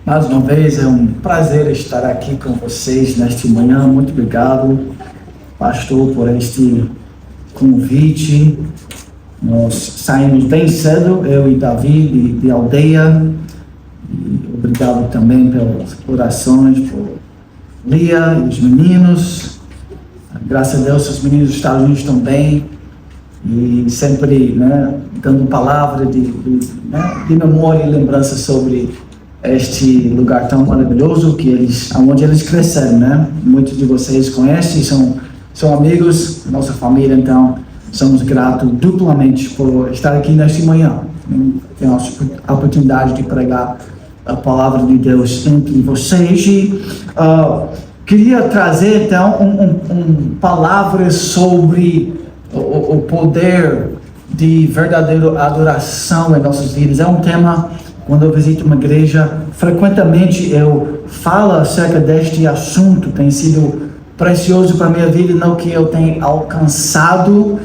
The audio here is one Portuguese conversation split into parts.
Mais uma vez, é um prazer estar aqui com vocês nesta manhã. Muito obrigado, pastor, por este convite. Nós saímos bem cedo, eu e Davi, de aldeia. E obrigado também pelas orações por Lia e os meninos. Graças a Deus, os meninos dos Estados Unidos estão bem. E sempre dando palavra de memória e lembrança sobre este lugar tão maravilhoso onde eles cresceram, né? Muitos de vocês conhecem, são amigos, nossa família, então somos gratos duplamente por estar aqui nesta manhã. Temos a oportunidade de pregar a palavra de Deus entre vocês e queria trazer então palavras sobre o poder de verdadeira adoração em nossas vidas. É um tema, quando eu visito uma igreja, frequentemente eu falo acerca deste assunto. Tem sido precioso para a minha vida, não que eu tenha alcançado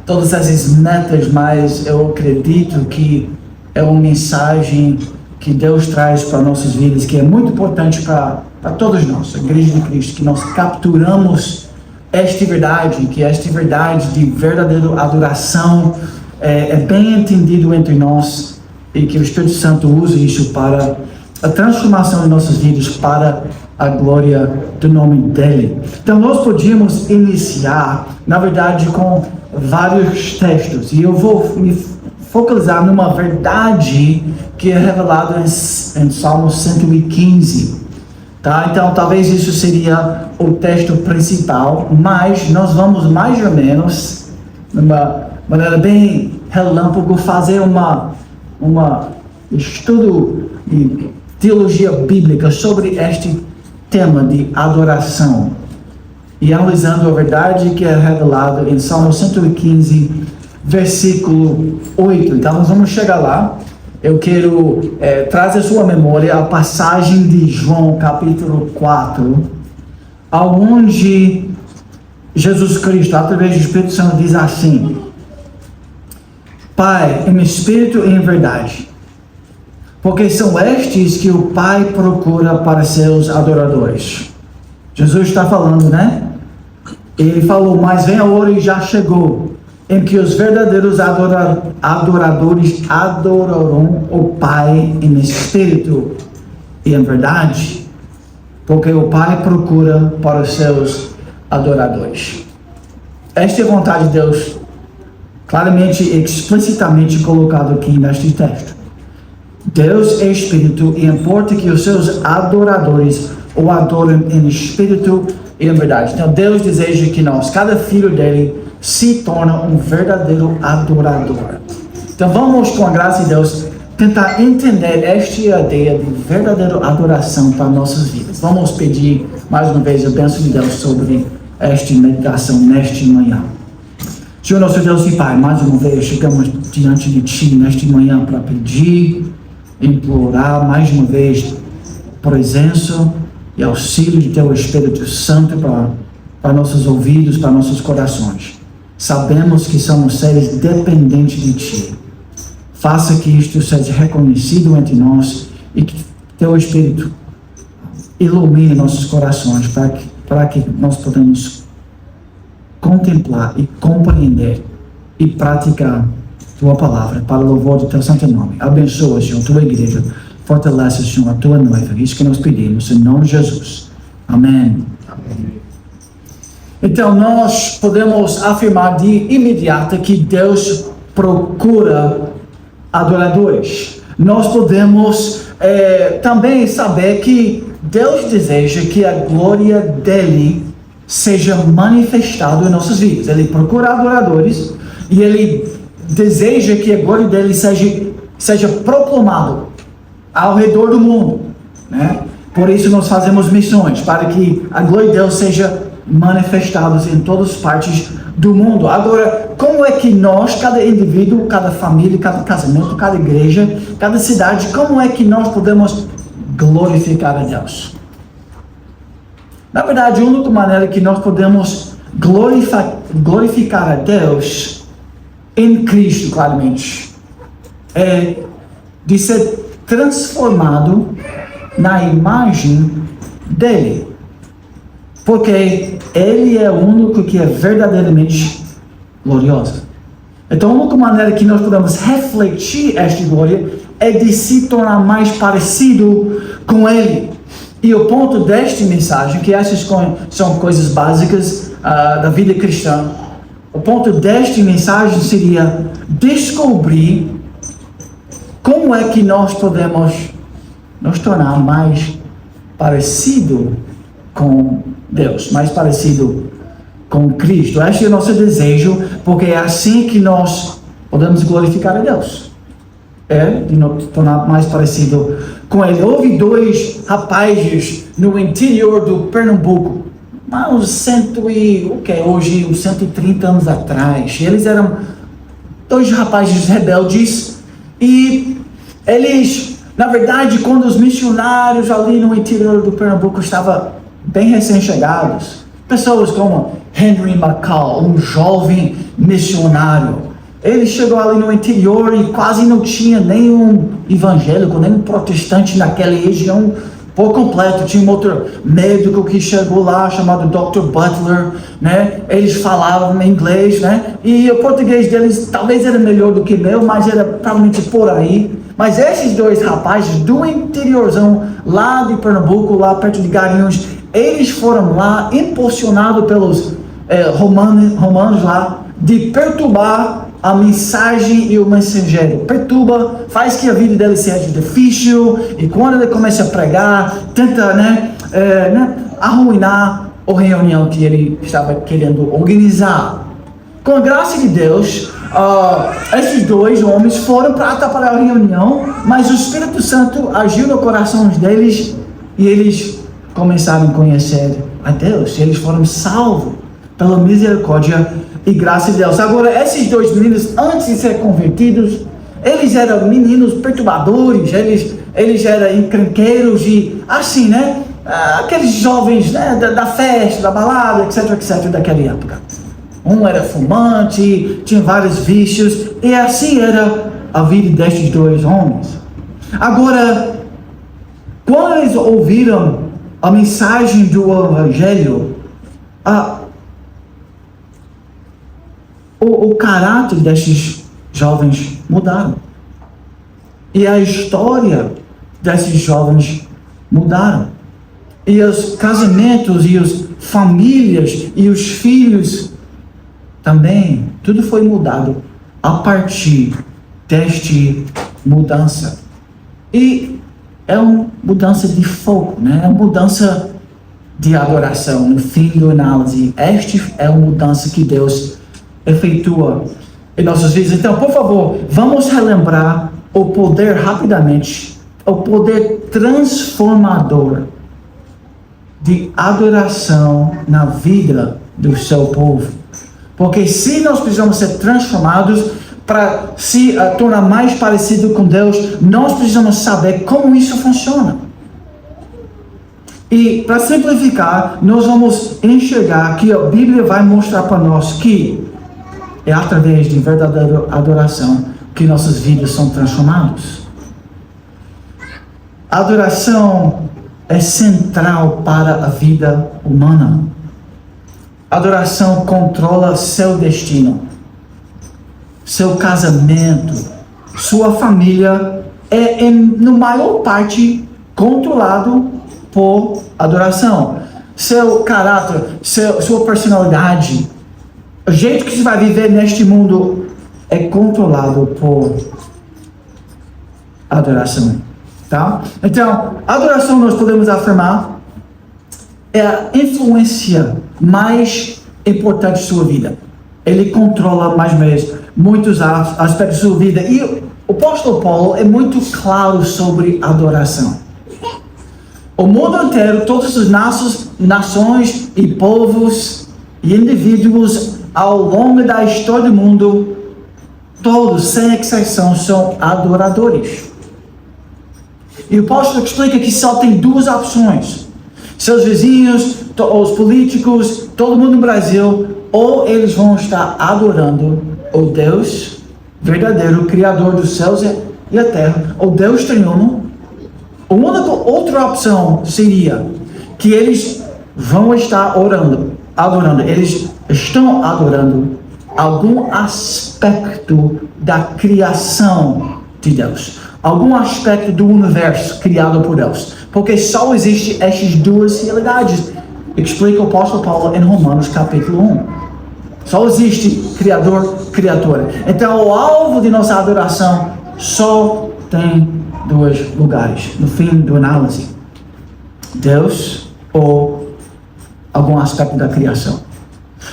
todas essas metas, mas eu acredito que é uma mensagem que Deus traz para nossas vidas, que é muito importante para todos nós, a Igreja de Cristo, que nós capturamos esta verdade, que esta verdade de verdadeira adoração é bem entendido entre nós e que o Espírito Santo usa isso para a transformação de nossas vidas, para a glória do nome dEle. Então nós podíamos iniciar, na verdade, com vários textos, e eu vou me focalizar numa verdade que é revelada em Salmo 115. Tá? Então, talvez isso seria o texto principal, mas nós vamos mais ou menos, de uma maneira bem relâmpago, fazer uma estudo de teologia bíblica sobre este tema de adoração. E analisando a verdade que é revelada em Salmo 115, versículo 8. Então, nós vamos chegar lá. Eu quero trazer à sua memória a passagem de João, capítulo 4, onde Jesus Cristo, através do Espírito Santo, diz assim: Pai, em espírito e em verdade, porque são estes que o Pai procura para seus adoradores. Jesus está falando, né? Ele falou, mas vem a hora e já chegou, em que os verdadeiros adoradores adorarão o Pai em espírito e em verdade, porque o Pai procura para os seus adoradores. Esta é a vontade de Deus, claramente e explicitamente colocado aqui neste texto. Deus é espírito e importa que os seus adoradores o adorem em espírito e em verdade. Então Deus deseja que nós, cada filho dele, se torna um verdadeiro adorador. Então vamos, com a graça de Deus, tentar entender esta ideia de verdadeira adoração para nossas vidas. Vamos pedir mais uma vez a bênção de Deus sobre esta meditação nesta manhã. Senhor nosso Deus e Pai, mais uma vez chegamos diante de Ti nesta manhã para pedir, implorar mais uma vez presença e auxílio de Teu Espírito Santo para nossos ouvidos, para nossos corações. Sabemos que somos seres dependentes de Ti. Faça que isto seja reconhecido entre nós e que Teu Espírito ilumine nossos corações para que nós podamos contemplar e compreender e praticar Tua palavra para o louvor do Teu santo nome. Abençoa, Senhor, Tua igreja. Fortalece, Senhor, a Tua noiva. Isso que nós pedimos, em nome de Jesus. Amém. Amém. Então, nós podemos afirmar de imediato que Deus procura adoradores. Nós podemos também saber que Deus deseja que a glória dEle seja manifestada em nossas vidas. Ele procura adoradores e Ele deseja que a glória dEle seja proclamada ao redor do mundo, né? Por isso nós fazemos missões, para que a glória de Deus seja manifestados em todas as partes do mundo. Agora, como é que nós, cada indivíduo, cada família, cada casamento, cada igreja, cada cidade, como é que nós podemos glorificar a Deus? Na verdade, a única maneira que nós podemos glorificar a Deus em Cristo, claramente, é de ser transformado na imagem dele. Porque ele é o único que é verdadeiramente glorioso. Então, a única maneira que nós podemos refletir esta glória é de se tornar mais parecido com ele. E o ponto desta mensagem, que essas são coisas básicas da vida cristã, o ponto desta mensagem seria descobrir como é que nós podemos nos tornar mais parecido com Deus, mais parecido com Cristo. Este é o nosso desejo, porque é assim que nós podemos glorificar a Deus. De nos tornar mais parecido com Ele. Houve dois rapazes no interior do Pernambuco, uns 130 anos atrás. Eles eram dois rapazes rebeldes e eles, na verdade, quando os missionários ali no interior do Pernambuco estavam bem recém-chegados, pessoas como Henry McCall, um jovem missionário, ele chegou ali no interior e quase não tinha nenhum evangélico, nenhum protestante naquela região por completo. Tinha um outro médico que chegou lá, chamado Dr. Butler, né? Eles falavam inglês, né? E o português deles talvez era melhor do que o meu, mas era provavelmente por aí. Mas esses dois rapazes do interiorzão, lá de Pernambuco, lá perto de Garanhuns, eles foram lá impulsionados pelos romanos lá, de perturbar a mensagem e o mensageiro. Perturba, faz que a vida dele seja difícil, e quando ele começa a pregar, tenta arruinar a reunião que ele estava querendo organizar. Com a graça de Deus, esses dois homens foram para atrapalhar a reunião, mas o Espírito Santo agiu no coração deles e eles começaram a conhecer a Deus. Eles foram salvos pela misericórdia e graça de Deus. Agora, esses dois meninos, antes de ser convertidos, eles eram meninos perturbadores, eles eram encrenqueiros e assim, né? Aqueles jovens, né? Da festa, da balada, etc, daquela época. Um era fumante, tinha vários vícios, e assim era a vida destes dois homens. Agora, quando eles ouviram a mensagem do Evangelho, o caráter desses jovens mudaram. E a história desses jovens mudaram. E os casamentos, e as famílias, e os filhos também, tudo foi mudado a partir desta mudança. E é uma mudança de foco, né? É uma mudança de adoração. No fim da análise, esta é uma mudança que Deus efetua em nossas vidas. Então, por favor, vamos relembrar o poder rapidamente, o poder transformador de adoração na vida do seu povo. Porque se nós precisamos ser transformados para se tornar mais parecido com Deus, nós precisamos saber como isso funciona. E para simplificar, nós vamos enxergar que a Bíblia vai mostrar para nós que é através de verdadeira adoração que nossas vidas são transformadas. A adoração é central para a vida humana. A adoração controla seu destino, seu casamento, sua família é, no maior parte, controlado por adoração. Seu caráter, sua personalidade, o jeito que você vai viver neste mundo é controlado por adoração, tá? Então, a adoração, nós podemos afirmar, é a influência mais importante de sua vida. Ele controla mais ou menos muitos aspectos de sua vida. E o apóstolo Paulo é muito claro sobre adoração. O mundo inteiro, todas as nações e povos e indivíduos ao longo da história do mundo, todos, sem exceção, são adoradores. E o apóstolo explica que só tem duas opções. Seus vizinhos, os políticos, todo mundo no Brasil, ou eles vão estar adorando o Deus verdadeiro, Criador dos céus e a terra, o Deus triuno, A única outra opção seria que eles vão estar adorando, eles estão adorando algum aspecto da criação de Deus, algum aspecto do universo criado por Deus, porque só existem estas duas realidades, explica o apóstolo Paulo em Romanos capítulo 1. Só existe Criador, Criatura. Então o alvo de nossa adoração só tem dois lugares, no fim da análise: Deus ou algum aspecto da criação.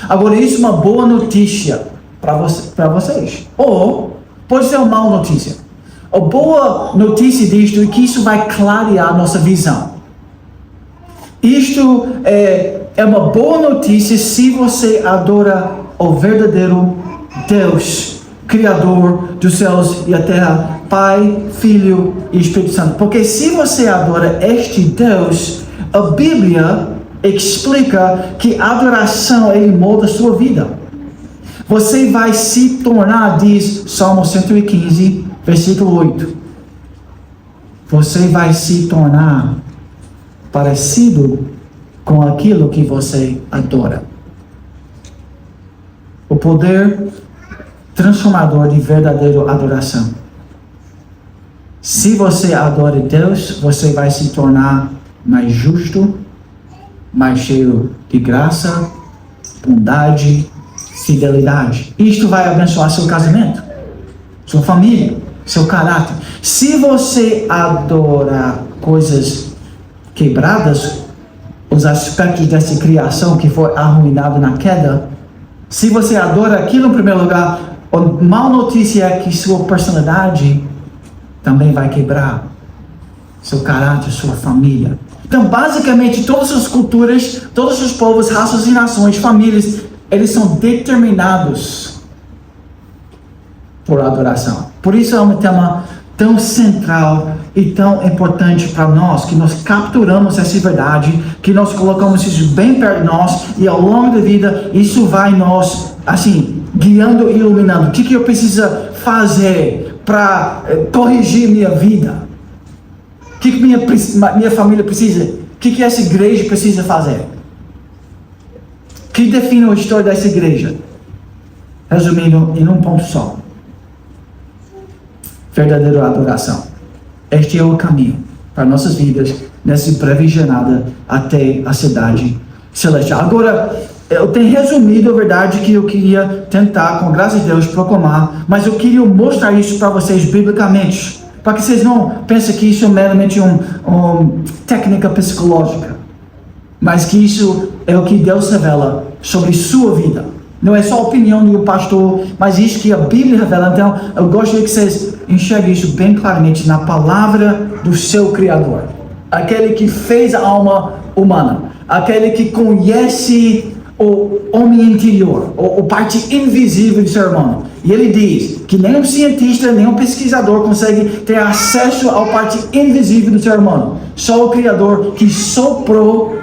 Agora, isso é uma boa notícia para vocês, ou pode ser uma má notícia. A boa notícia disto é que isso vai clarear nossa visão. Isto é uma boa notícia se você adora o verdadeiro Deus, Criador dos céus e a terra, Pai, Filho e Espírito Santo. Porque se você adora este Deus, a Bíblia explica que a adoração, ele molda a sua vida. Você vai se tornar, diz Salmo 115, versículo 8. Você vai se tornar parecido com aquilo que você adora. O poder transformador de verdadeira adoração. Se você adora Deus, você vai se tornar mais justo, mais cheio de graça, bondade, fidelidade. Isto vai abençoar seu casamento, sua família, seu caráter. Se você adorar coisas quebradas, os aspectos dessa criação que foi arruinado na queda, se você adora aquilo em primeiro lugar, a má notícia é que sua personalidade também vai quebrar, seu caráter, sua família. Então, basicamente, todas as culturas, todos os povos, raças e nações, famílias, eles são determinados por adoração. Por isso é um tema tão central e tão importante para nós, que nós capturamos essa verdade, que nós colocamos isso bem perto de nós, e ao longo da vida, isso vai nos, assim, guiando e iluminando. O que eu preciso fazer para corrigir minha vida? O que minha família precisa? O que essa igreja precisa fazer? O que define a história dessa igreja? Resumindo em um ponto só: verdadeira adoração. Este é o caminho para nossas vidas nessa breve jornada até a cidade celestial. Agora, eu tenho resumido a verdade que eu queria tentar, com graça de Deus, proclamar, mas eu queria mostrar isso para vocês biblicamente, para que vocês não pensem que isso é meramente uma técnica psicológica, mas que isso é o que Deus revela sobre sua vida. Não é só a opinião do pastor, mas isso que a Bíblia revela. Então, eu gostaria que vocês enxerguem isso bem claramente na palavra do seu Criador. Aquele que fez a alma humana. Aquele que conhece o homem interior, a parte invisível do ser humano. E ele diz que nem um cientista, nem um pesquisador consegue ter acesso à parte invisível do ser humano. Só o Criador que soprou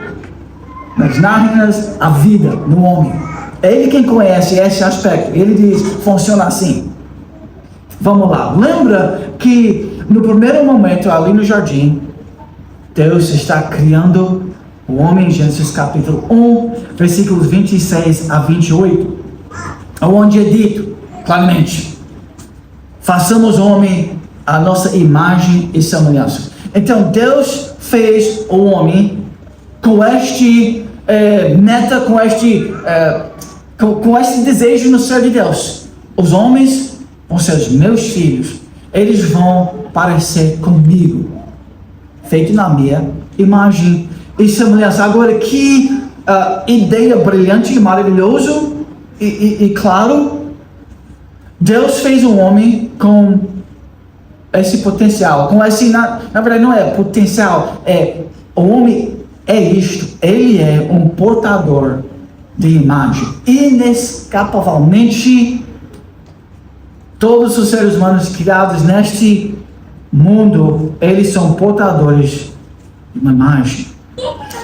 nas nárnias a vida no homem. É ele quem conhece esse aspecto. Ele diz, funciona assim. Vamos lá. Lembra que no primeiro momento ali no jardim, Deus está criando o homem em Gênesis capítulo 1, versículos 26 a 28, onde é dito claramente: façamos o homem a nossa imagem e semelhança. Então Deus fez o homem com este meta, com este desejo no ser de Deus. Os homens vão ser os meus filhos, eles vão parecer comigo, feito na minha imagem e semelhança. Agora, que ideia brilhante e maravilhoso e claro. Deus fez um homem com esse potencial, com esse, na verdade não é potencial, o homem é isto, ele é um portador de imagem. Inescapavelmente, todos os seres humanos criados neste mundo, eles são portadores de uma imagem.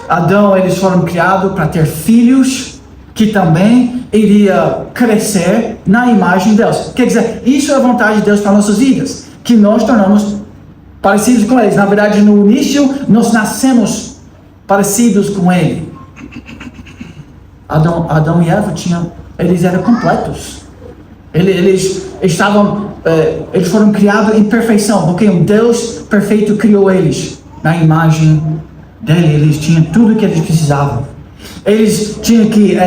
Adão, eles foram criados para ter filhos que também iria crescer na imagem de Deus. Quer dizer, isso é a vontade de Deus para nossas vidas, que nós tornamos parecidos com eles. Na verdade, no início, nós nascemos parecidos com ele. Adão e Eva eles eram completos. Eles foram criados em perfeição, porque um Deus perfeito criou eles na imagem dele. Eles tinham tudo o que eles precisavam. Eles tinham que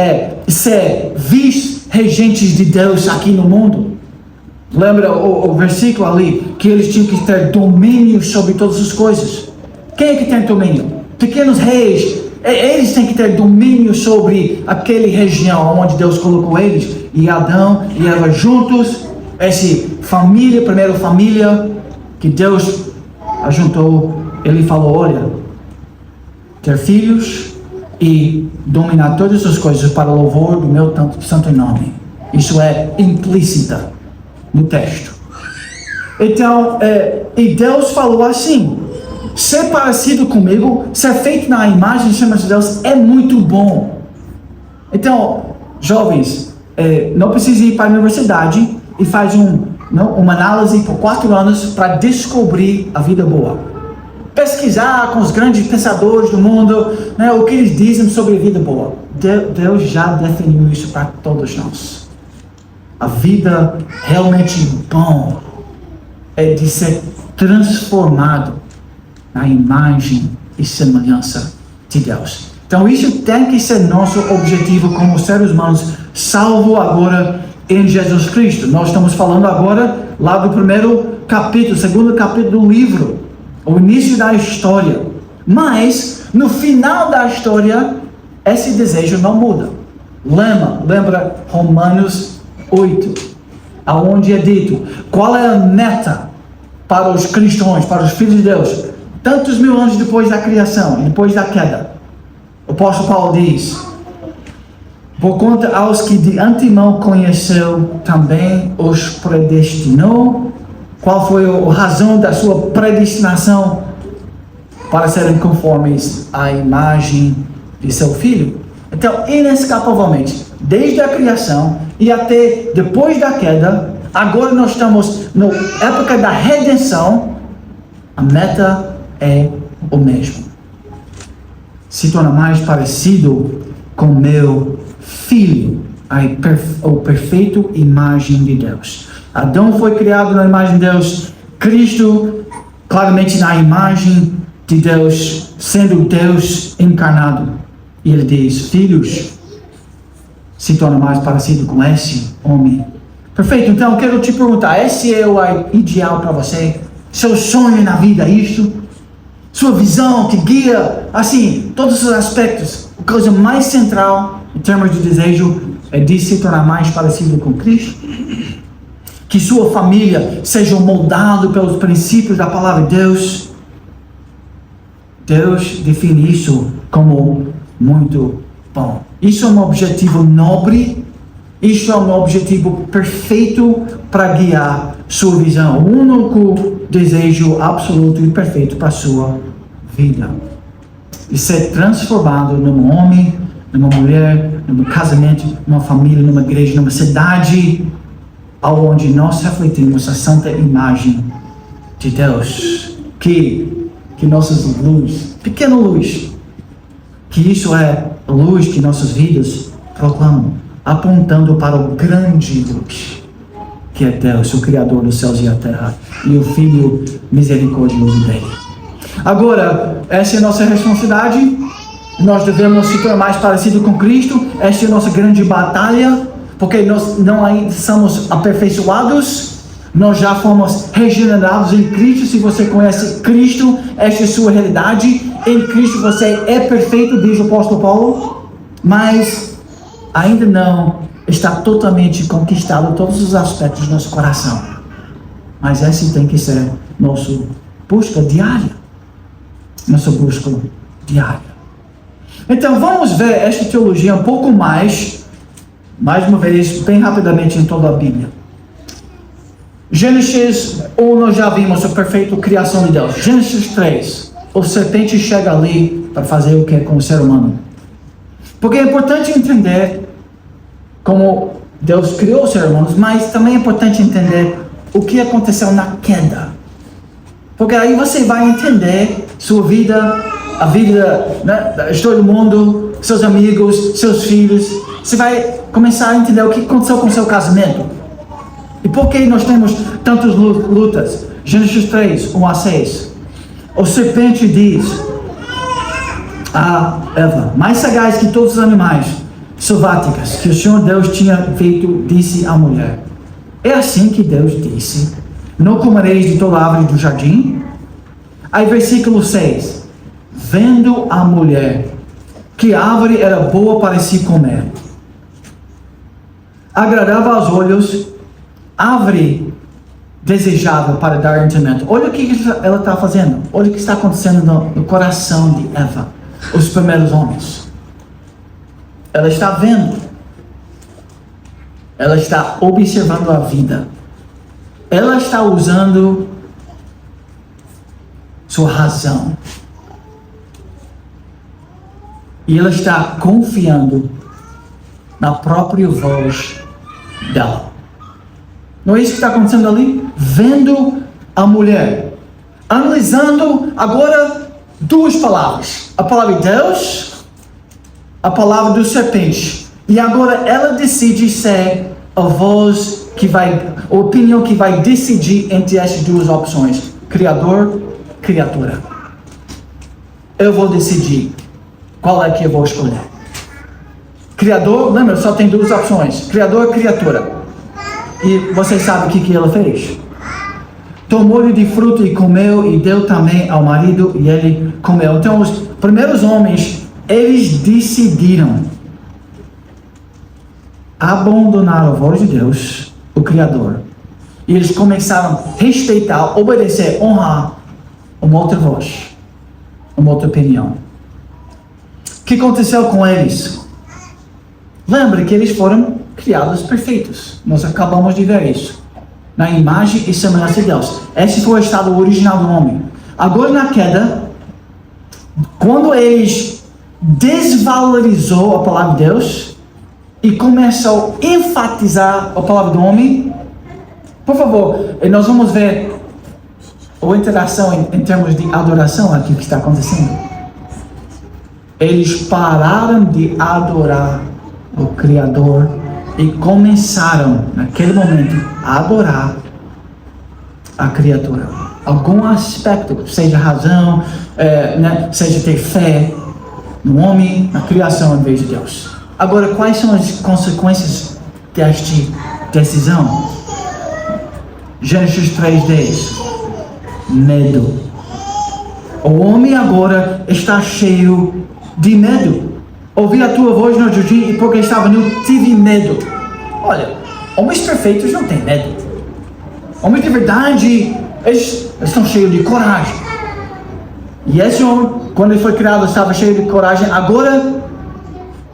ser vice-regentes de Deus aqui no mundo. Lembra o versículo ali? Que eles tinham que ter domínio sobre todas as coisas. Quem é que tem domínio? Pequenos reis. Eles têm que ter domínio sobre aquela região onde Deus colocou eles. E Adão e Eva juntos, essa família, primeira família que Deus ajuntou, ele falou: olha, ter filhos e dominar todas as coisas para o louvor do meu santo nome. Isso é implícita no texto. Então, e Deus falou assim: ser parecido comigo, ser feito na imagem e semelhança de Deus é muito bom. Então, jovens, não precisa ir para a universidade e faz uma análise por 4 anos para descobrir a vida boa. Pesquisar com os grandes pensadores do mundo, né, o que eles dizem sobre a vida boa. Deus já definiu isso para todos nós. A vida realmente bom é de ser transformado na imagem e semelhança de Deus. Então isso tem que ser nosso objetivo como seres humanos, salvo agora em Jesus Cristo. Nós estamos falando agora lá do primeiro capítulo, segundo capítulo do livro, o início da história. Mas no final da história, esse desejo não muda. Lembra Romanos 8, aonde é dito qual é a meta para os cristãos, para os filhos de Deus, tantos mil anos depois da criação, depois da queda. O apóstolo Paulo diz: porquanto aos que de antemão conheceu, também os predestinou. Qual foi a razão da sua predestinação? Para serem conformes à imagem de seu filho. Então, inescapavelmente, desde a criação e até depois da queda, agora nós estamos na época da redenção. A meta é o mesmo: se torna mais parecido com meu filho, a perfeita imagem de Deus. Adão foi criado na imagem de Deus, Cristo claramente na imagem de Deus, sendo Deus encarnado. E ele diz: filhos, se torna mais parecido com esse homem. Perfeito. Então eu quero te perguntar: esse é o ideal para você? Seu sonho na vida é isso? Sua visão que guia, assim, todos os aspectos. A coisa mais central, em termos de desejo, é de se tornar mais parecido com Cristo. Que sua família seja moldada pelos princípios da palavra de Deus. Deus define isso como muito bom. Isso é um objetivo nobre. Isso é um objetivo perfeito para guiar sua visão. O único desejo absoluto e perfeito para a sua vida. E ser transformado num homem, numa mulher, num casamento, numa família, numa igreja, numa cidade, onde nós refletimos a santa imagem de Deus. Que nossas luzes, pequena luz, que isso é a luz que nossas vidas proclamam, apontando para o grande luz, que é Deus, o Criador dos céus e a terra, e o Filho misericordioso dele. Agora, essa é a nossa responsabilidade. Nós devemos se tornar mais parecido com Cristo. Esta é a nossa grande batalha, porque nós não ainda somos aperfeiçoados. Nós já fomos regenerados em Cristo. Se você conhece Cristo, esta é a sua realidade. Em Cristo você é perfeito, diz o apóstolo Paulo, mas ainda não está totalmente conquistado todos os aspectos do nosso coração. Mas essa tem que ser nossa busca diária. Nossa busca diária. Então vamos ver esta teologia um pouco mais uma vez, bem rapidamente em toda a Bíblia. Gênesis 1, nós já vimos a perfeita criação de Deus. Gênesis 3, o serpente chega ali para fazer o que é com o ser humano. Porque é importante entender como Deus criou os seres humanos, mas também é importante entender o que aconteceu na queda. Porque aí você vai entender sua vida, a vida, né, da história do mundo, seus amigos, seus filhos. Você vai começar a entender o que aconteceu com o seu casamento. E por que nós temos tantas lutas? Gênesis 3, 1 a 6. O serpente diz a Eva, mais sagaz que todos os animais selváticos que o Senhor Deus tinha feito, disse à mulher. É assim que Deus disse, não comereis de toda árvore do jardim? Aí versículo 6. Vendo a mulher que a árvore era boa para se comer, agradava aos olhos, árvore desejável para dar entendimento. Olha o que ela está fazendo. Olha o que está acontecendo no coração de Eva, os primeiros homens. Ela está vendo. Ela está observando a vida. Ela está usando sua razão. E ela está confiando na própria voz dela. Não é isso que está acontecendo ali? Vendo a mulher, analisando agora duas palavras. A palavra de Deus, a palavra do serpente. E agora ela decide ser a voz que vai, a opinião que vai decidir entre essas duas opções. Criador, criatura. Eu vou decidir qual é que eu vou escolher. Criador, lembra, só tem duas opções. Criador, criatura. E você sabe o que ela fez? Tomou-lhe de fruto e comeu, e deu também ao marido, e ele comeu. Então os primeiros homens, eles decidiram abandonar a voz de Deus, o Criador. E eles começaram a respeitar, obedecer, honrar uma outra voz, uma outra opinião. O que aconteceu com eles? Lembre que eles foram criados perfeitos. Nós acabamos de ver isso. Na imagem e semelhança de Deus. Esse foi o estado original do homem. Agora na queda, quando eles desvalorizou a palavra de Deus e começou a enfatizar a palavra do homem, por favor, nós vamos ver a interação em termos de adoração aqui que está acontecendo. Eles pararam de adorar o Criador e começaram, naquele momento, a adorar a criatura. Algum aspecto, seja razão, seja ter fé no homem, na criação em vez de Deus. Agora, quais são as consequências desta decisão? Gênesis 3:10. Medo. O homem agora está cheio de medo. Ouvi a tua voz no jardim e porque estava nu, tive medo. Olha, homens perfeitos não têm medo. Homens de verdade, eles estão cheios de coragem. E esse homem, quando ele foi criado, estava cheio de coragem. Agora,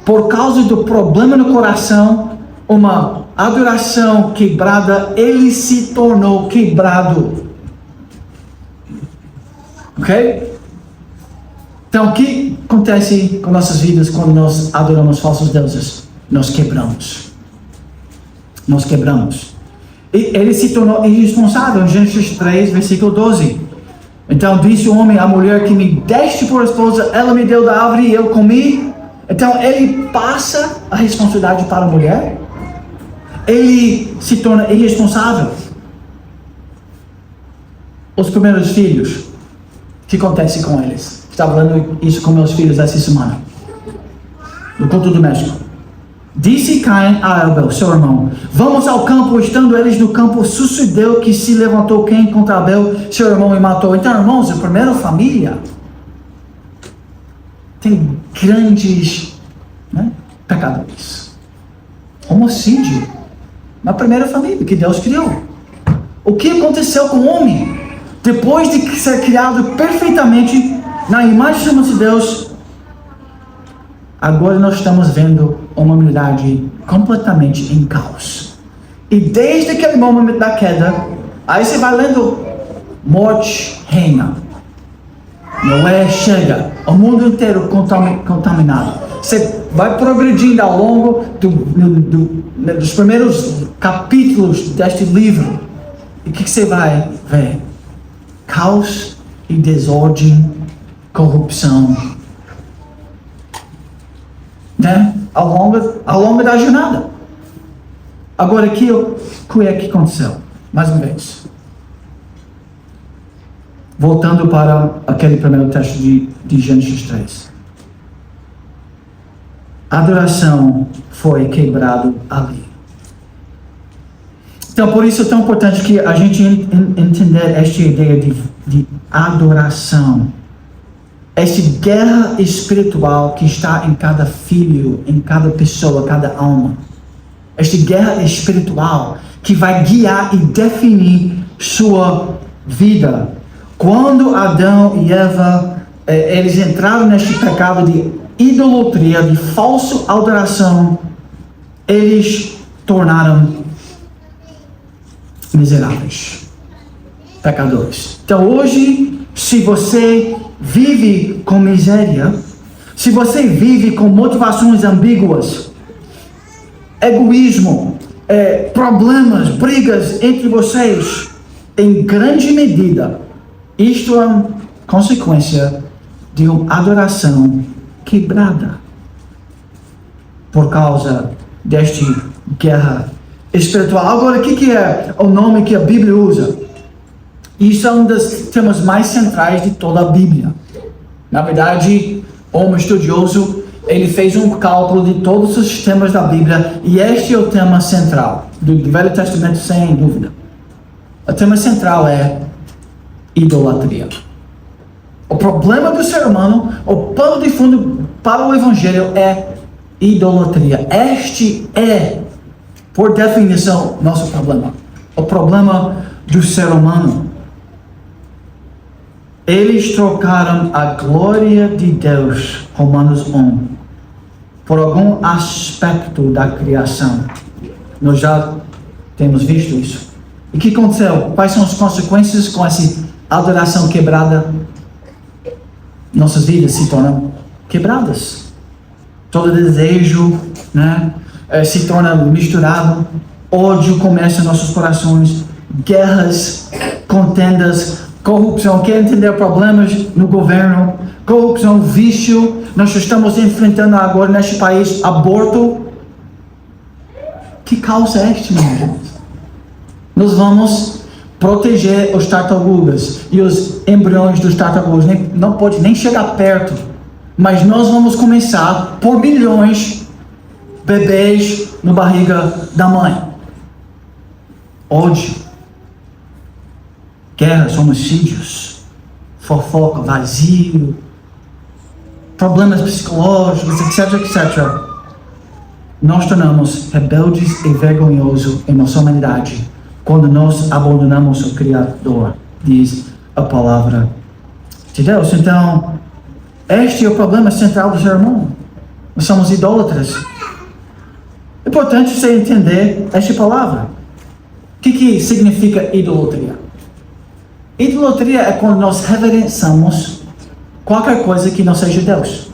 por causa do problema no coração, uma adoração quebrada, ele se tornou quebrado. Ok? Então, o que acontece com nossas vidas quando nós adoramos falsos deuses? Nós quebramos. Nós quebramos. E ele se tornou irresponsável. Em Gênesis 3, versículo 12. Então, disse o homem à mulher que me deste por esposa, ela me deu da árvore e eu comi. Então, ele passa a responsabilidade para a mulher. Ele se torna irresponsável. Os primeiros filhos, o que acontece com eles? Estava falando isso com meus filhos essa semana, no culto doméstico. Disse Caim a Abel, seu irmão, vamos ao campo. Estando eles no campo, sucedeu que se levantou Caim contra Abel, seu irmão, e matou. Então, irmãos, a primeira família tem grandes pecadores. Homicídio na primeira família que Deus criou. O que aconteceu com o homem? Depois de ser criado perfeitamente na imagem e semelhança de Deus, agora nós estamos vendo uma humanidade completamente em caos. E desde aquele momento da queda, aí você vai lendo, morte reina. Noé chega, o mundo inteiro contaminado. Você vai progredindo ao longo dos primeiros capítulos deste livro. E o que você vai ver? caos e desordem, corrupção, né? Ao longo da jornada. Agora aqui, o que é que aconteceu? Mais uma vez. Voltando para aquele primeiro texto de Gênesis 3. A adoração foi quebrada ali. Então, por isso é tão importante que a gente entender esta ideia de adoração. Esta guerra espiritual que está em cada filho, em cada pessoa, cada alma. Esta guerra espiritual que vai guiar e definir sua vida. Quando Adão e Eva, eles entraram neste pecado de idolatria, de falsa adoração, eles tornaram miseráveis, pecadores. Então hoje, se você vive com miséria, se você vive com motivações ambíguas, egoísmo, problemas, brigas entre vocês, em grande medida, isto é uma consequência de uma adoração quebrada por causa desta guerra espiritual. Agora, o que é o nome que a Bíblia usa? Isso é um dos temas mais centrais de toda a Bíblia. Na verdade, um estudioso, ele fez um cálculo de todos os temas da Bíblia e este é o tema central do Velho Testamento, sem dúvida. O tema central é idolatria. O problema do ser humano, o pano de fundo para o Evangelho é idolatria. Este é, por definição, nosso problema. O problema do ser humano. Eles trocaram a glória de Deus, Romanos 1, por algum aspecto da criação. Nós já temos visto isso. E o que aconteceu? Quais são as consequências com essa adoração quebrada? Nossas vidas se tornam quebradas. Todo desejo, né, se torna misturado. Ódio começa em nossos corações. Guerras, contendas, corrupção. Quer entender problemas no governo? Corrupção, vício. Nós estamos enfrentando agora neste país aborto. Que caos é este, meu irmão? Nós vamos proteger os tartarugas e os embriões dos tartarugas. Não pode nem chegar perto. Mas nós vamos começar por milhões de bebês na barriga da mãe. Ódio, guerras, homicídios, fofoca, vazio, problemas psicológicos, etc, etc. Nós tornamos rebeldes e vergonhosos em nossa humanidade quando nós abandonamos o Criador, diz a palavra de Deus. Então, este é o problema central do ser humano. Nós somos idólatras. É importante você entender esta palavra. O que significa idolatria? Idolatria é quando nós reverenciamos qualquer coisa que não seja Deus.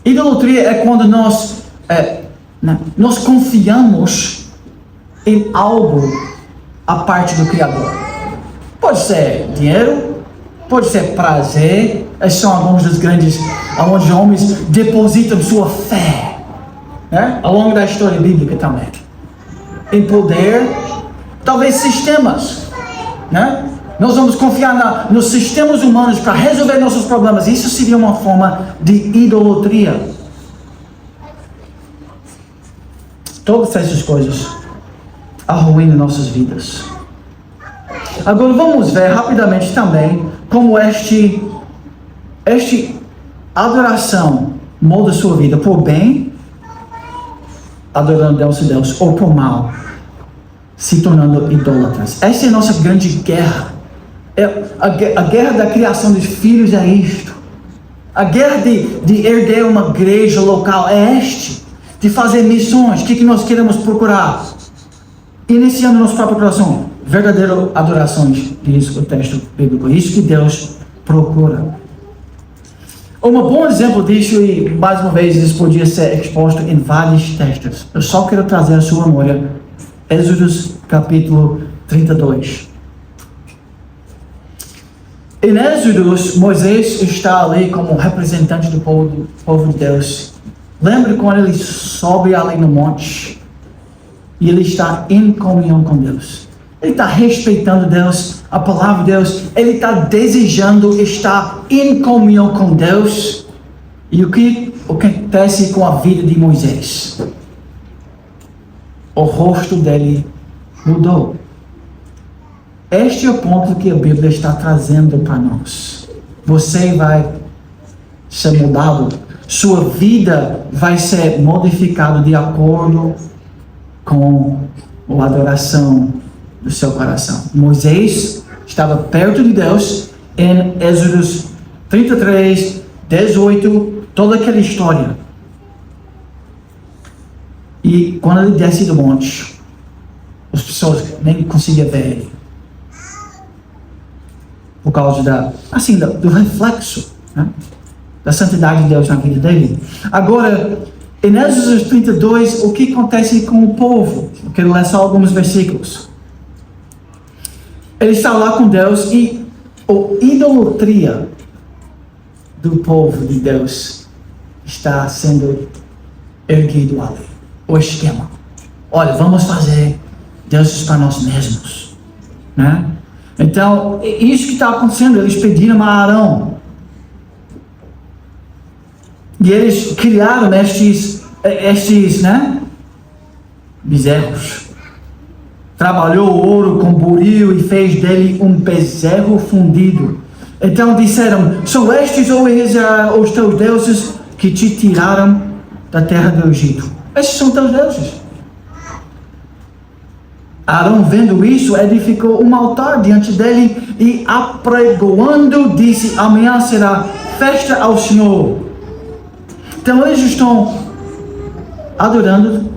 Idolatria é quando nós confiamos em algo à parte do Criador. Pode ser dinheiro, pode ser prazer. Esses são alguns dos grandes, onde homens depositam sua fé, né? Ao longo da história bíblica também. Em poder, talvez sistemas, né? Nós vamos confiar nos sistemas humanos para resolver nossos problemas. Isso seria uma forma de idolatria. Todas essas coisas arruinam nossas vidas. Agora vamos ver rapidamente também como este adoração molda sua vida por bem, adorando Deus, ou por mal, se tornando idólatras. Essa é a nossa grande guerra. A guerra da criação dos filhos é isto. A guerra de erguer uma igreja local é de fazer missões. O que nós queremos procurar? Iniciando nosso próprio coração. Verdadeira adoração, diz o texto bíblico. Isso que Deus procura. Um bom exemplo disso, e mais uma vez isso podia ser exposto em vários textos. Eu só quero trazer a sua memória Êxodo capítulo 32. Em Êxodos, Moisés está ali como representante do povo de Deus. Lembra quando ele sobe ali no monte e ele está em comunhão com Deus? Ele está respeitando Deus, a palavra de Deus. Ele está desejando estar em comunhão com Deus. E o que acontece com a vida de Moisés? O rosto dele mudou. Este é o ponto que a Bíblia está trazendo para nós. Você vai ser mudado. Sua vida vai ser modificada de acordo com a adoração do seu coração. Moisés estava perto de Deus em Êxodos 33, 18, toda aquela história. E quando ele desce do monte, as pessoas nem conseguiam ver ele. Por causa do reflexo, né, da santidade de Deus na vida dele. Agora, em Êxodo 32, o que acontece com o povo? Eu quero ler só alguns versículos. Ele está lá com Deus e a idolatria do povo de Deus está sendo erguido ali. O esquema. Olha, vamos fazer deuses para nós mesmos, né? Então, isso que está acontecendo, eles pediram a Arão. E eles criaram estes bezerros. Trabalhou o ouro com buril e fez dele um bezerro fundido. Então disseram, são estes os teus deuses que te tiraram da terra do Egito. Estes são teus deuses. Arão, vendo isso, edificou um altar diante dele e apregoando, disse, amanhã será festa ao Senhor. Então eles estão adorando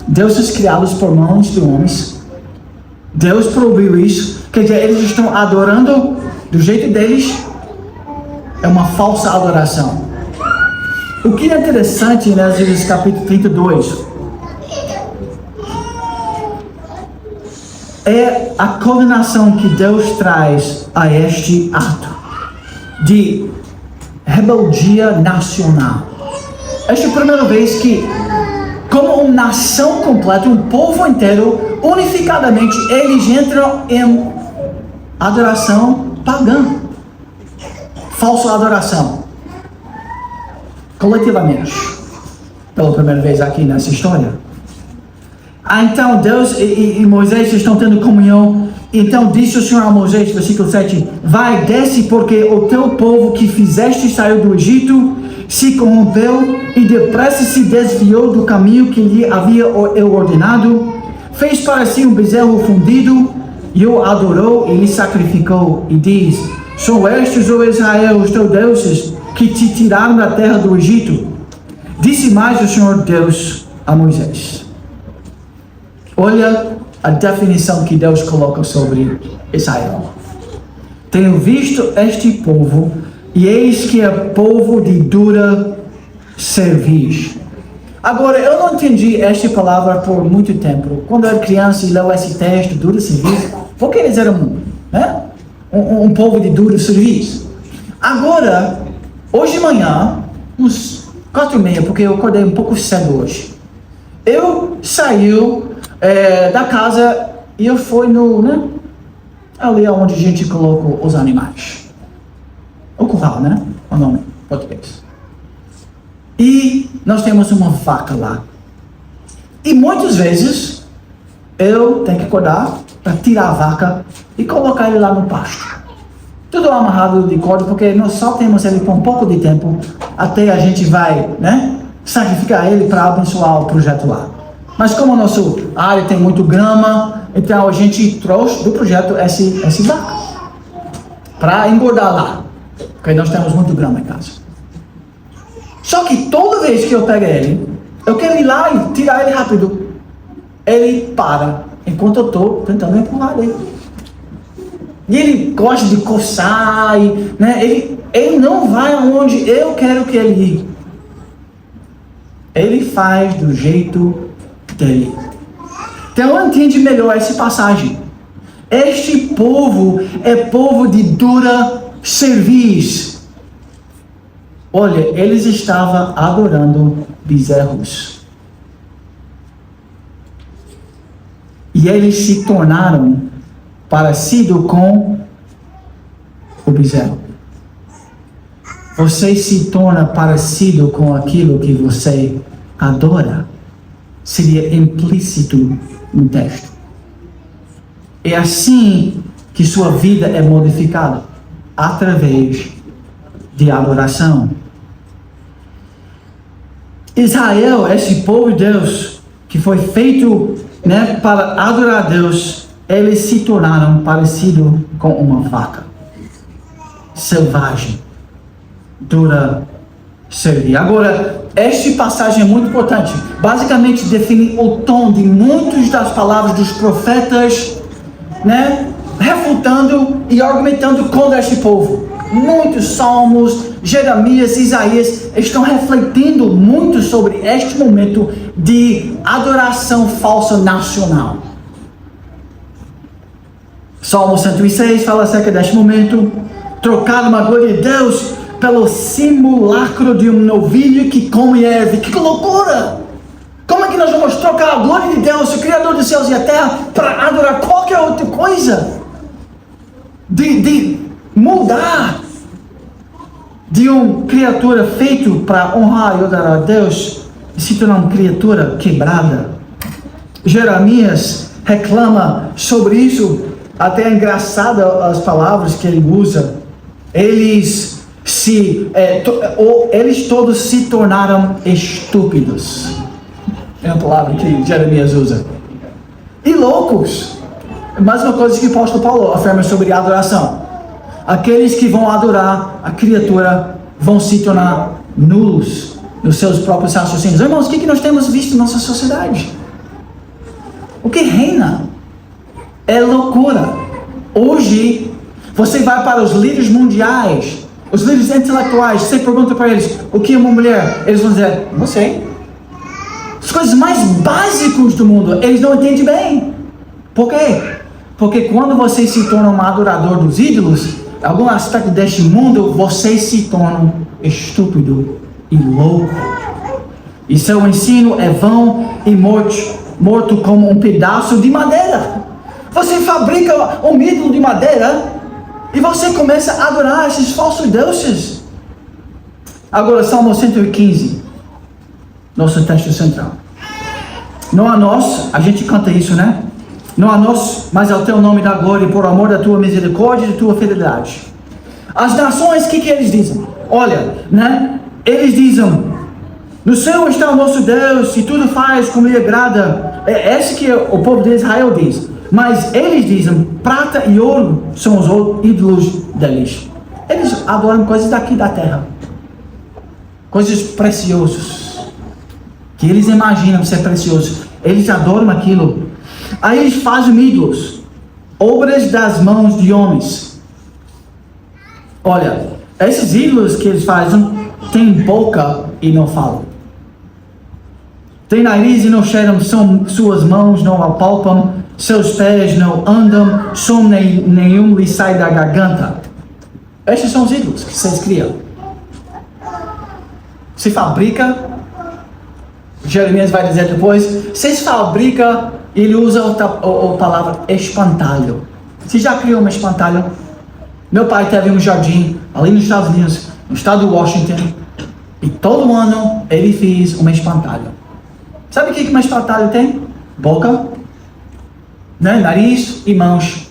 deuses criados por mãos de homens. Deus proibiu isso. Quer dizer, eles estão adorando do jeito deles. É uma falsa adoração. O que é interessante em Êxodo capítulo 32 é a condenação que Deus traz a este ato de rebeldia nacional. Esta é a primeira vez que, como uma nação completa, um povo inteiro, unificadamente, eles entram em adoração pagã, falsa adoração, coletivamente, pela primeira vez aqui nessa história. Então Deus e Moisés estão tendo comunhão. Então disse o Senhor a Moisés, versículo 7, vai, desce, porque o teu povo que fizeste saiu do Egito, se corrompeu e depressa se desviou do caminho que lhe havia eu ordenado, fez para si um bezerro fundido, e o adorou e lhe sacrificou, e diz, são estes, ó Israel, os teus deuses, que te tiraram da terra do Egito. Disse mais o Senhor Deus a Moisés. Olha a definição que Deus coloca sobre Israel. Tenho visto este povo, e eis que é povo de dura cerviz. Agora, eu não entendi esta palavra por muito tempo. Quando eu era criança e leu esse texto, dura cerviz, porque eles eram um povo de dura cerviz. Agora, hoje de manhã, uns 4h30, porque eu acordei um pouco cedo hoje, eu saí da casa e eu fui ali onde a gente coloca os animais. O curral, né? O nome em português. E nós temos uma vaca lá. E muitas vezes eu tenho que acordar para tirar a vaca e colocar ele lá no pasto. Tudo amarrado de corda, porque nós só temos ele por um pouco de tempo até a gente vai, sacrificar ele para abençoar o projeto lá. Mas como a nossa área tem muito grama, então a gente trouxe do projeto esse vaca para engordar lá, porque nós temos muito grama em casa. Só que toda vez que eu pego ele, eu quero ir lá e tirar ele rápido. Ele para, enquanto eu estou tentando empurrar ele. E ele gosta de coçar, ele não vai aonde eu quero que ele ir. Ele faz do jeito dele. Então eu entendi melhor essa passagem. Este povo é povo de dura cerviz. Olha, eles estavam adorando bezerros. E eles se tornaram parecidos com o bezerro. Você se torna parecido com aquilo que você adora. Seria implícito no texto. É assim que sua vida é modificada, através de adoração. Israel, esse povo de Deus, que foi feito, para adorar a Deus, eles se tornaram parecidos com uma vaca selvagem, dura servir. Agora, esta passagem é muito importante. Basicamente define o tom de muitas das palavras dos profetas, refutando e argumentando contra este povo. Muitos salmos, Jeremias, Isaías estão refletindo muito sobre este momento de adoração falsa nacional. Salmo 106 fala acerca deste momento. Trocar uma glória de Deus pelo simulacro de um novilho que come erva. Que loucura! Como é que nós vamos trocar a glória de Deus, o Criador dos céus e a terra, para adorar qualquer outra coisa? De mudar de uma criatura feito para honrar e adorar a Deus, e se tornar uma criatura quebrada. Jeremias reclama sobre isso. Até é engraçada as palavras que ele usa. Eles todos se tornaram estúpidos. É a palavra que Jeremias usa. E loucos. Mais uma coisa que o apóstolo Paulo afirma sobre a adoração. Aqueles que vão adorar a criatura vão se tornar nulos nos seus próprios raciocínios. Irmãos, o que nós temos visto na nossa sociedade? O que reina é loucura. Hoje, você vai para os líderes mundiais, os líderes intelectuais, você pergunta para eles, o que é uma mulher? Eles vão dizer, não sei. As coisas mais básicas do mundo, eles não entendem bem. Por quê? Porque quando você se torna um adorador dos ídolos, em algum aspecto deste mundo, você se torna estúpido e louco. E seu ensino é vão e morto como um pedaço de madeira. Você fabrica um ídolo de madeira e você começa a adorar esses falsos deuses. Agora, Salmo 115, nosso texto central. Não a nós, a gente canta isso, Não a nós, mas ao teu nome da glória, por amor da tua misericórdia e da tua fidelidade. As nações, o que eles dizem? Olha, eles dizem, no céu está o nosso Deus, e tudo faz como lhe agrada. É esse que o povo de Israel diz. Mas eles dizem, prata e ouro são os ídolos deles. Eles adoram coisas daqui da terra. Coisas preciosas. Que eles imaginam ser preciosas. Eles adoram aquilo. Aí eles fazem ídolos. Obras das mãos de homens. Olha, esses ídolos que eles fazem, têm boca e não falam. Tem nariz e não cheiram, suas mãos não apalpam, seus pés não andam, som nenhum lhe sai da garganta. Estes são os ídolos que vocês criam. Se fabrica, Jeremias vai dizer depois, vocês fabricam, ele usa a palavra espantalho. Você já criou um espantalho? Meu pai teve um jardim ali nos Estados Unidos, no estado de Washington, e todo ano ele fez um espantalho. Sabe o que um espantalho tem? Boca, nariz e mãos,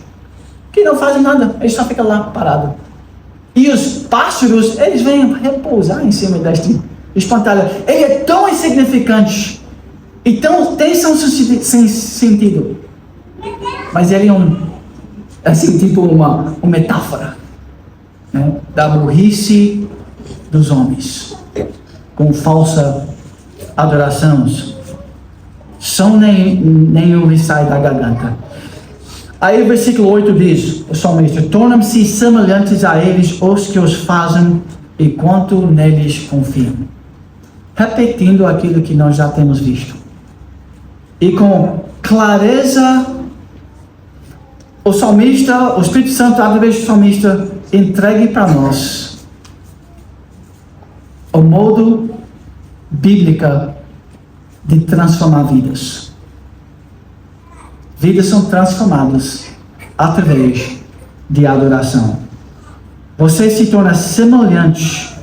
que não fazem nada, ele só fica lá parado. E os pássaros, eles vêm repousar em cima deste espantalho. Ele é tão insignificante e tão sem sentido, mas ele é assim, tipo uma metáfora, da burrice dos homens com falsa adoração. Som nenhum lhe sai da garganta. Aí o versículo 8 diz, o salmista, tornam-se semelhantes a eles os que os fazem e quanto neles confiam. Repetindo aquilo que nós já temos visto. E com clareza o salmista, o Espírito Santo, através do salmista, entregue para nós o modo bíblico de transformar vidas. Vidas são transformadas através de adoração. Você se torna semelhante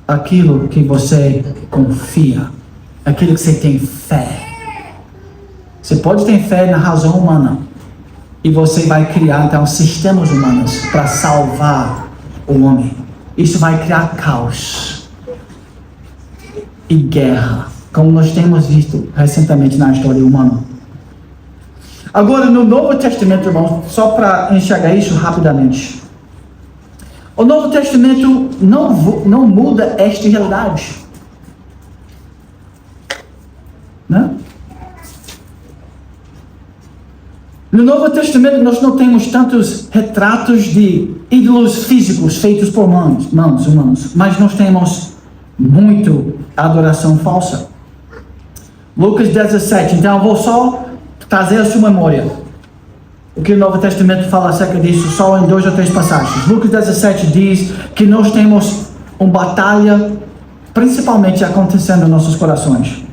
àquilo que você confia, aquilo que você tem fé. Você pode ter fé na razão humana e você vai criar então sistemas humanos para salvar o homem. Isso vai criar caos e guerra, como nós temos visto recentemente na história humana. Agora, no Novo Testamento, irmãos, só para enxergar isso rapidamente. O Novo Testamento não muda esta realidade. Né? No Novo Testamento, nós não temos tantos retratos de ídolos físicos feitos por mãos humanas, mas nós temos muito adoração falsa. Lucas 17, então eu vou só trazer a sua memória o que o Novo Testamento fala acerca disso, só em 2 ou 3 passagens. Lucas 17 diz que nós temos uma batalha principalmente acontecendo nos nossos corações.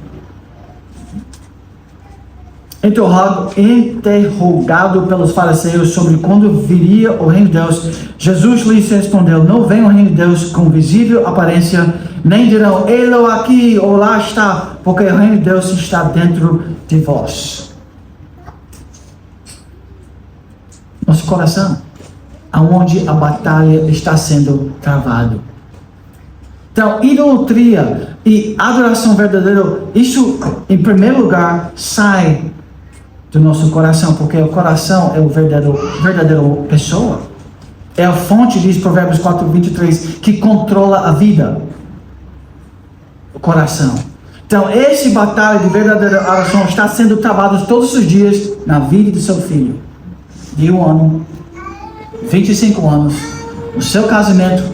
Interrogado pelos fariseus sobre quando viria o reino de Deus, Jesus lhes respondeu: não vem o reino de Deus com visível aparência, nem dirão, ele aqui ou lá está, porque o reino de Deus está dentro de vós. Nosso coração, aonde a batalha está sendo travado. Então, idolatria e adoração verdadeira, isso, em primeiro lugar, sai do nosso coração, porque o coração é o verdadeiro pessoa. É a fonte, diz Provérbios 4:23, que controla a vida. O coração. Então, esse batalha de verdadeira adoração está sendo travado todos os dias na vida do seu filho. De 1 ano, 25 anos, no seu casamento,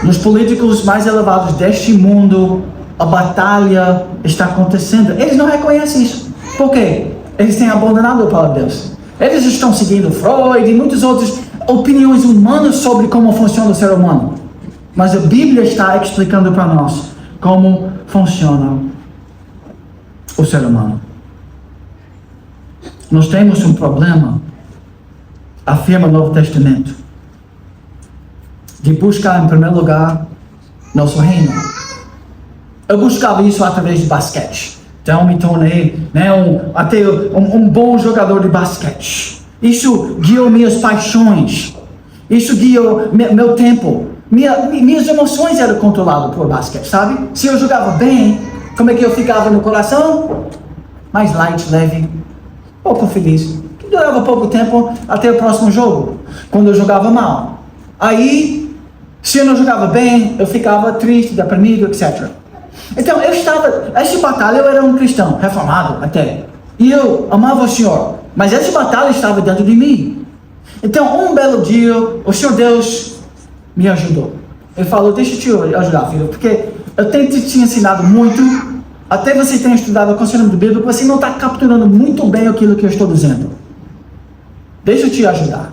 nos políticos mais elevados deste mundo, a batalha está acontecendo. Eles não reconhecem isso. Por quê? Eles têm abandonado a palavra de Deus. Eles estão seguindo Freud e muitas outras opiniões humanas sobre como funciona o ser humano. Mas a Bíblia está explicando para nós como funciona o ser humano. Nós temos um problema, afirma o Novo Testamento, de buscar em primeiro lugar nosso reino. Eu buscava isso através de basquete. Então me tornei um bom jogador de basquete. Isso guiou minhas paixões. Isso guiou meu tempo. Minhas emoções eram controladas por basquete, sabe? Se eu jogava bem, como é que eu ficava no coração? Mais light, leve, pouco feliz. Que durava pouco tempo até o próximo jogo, quando eu jogava mal. Aí, se eu não jogava bem, eu ficava triste, deprimido, etc. Então, essa batalha, eu era um cristão, reformado até. E eu amava o Senhor. Mas essa batalha estava dentro de mim. Então, um belo dia, o Senhor Deus me ajudou. Ele falou, deixa eu te ajudar, filho, porque eu tenho te ensinado muito, até você tenha estudado o conhecimento bíblico, você não está capturando muito bem aquilo que eu estou dizendo. Deixa eu te ajudar.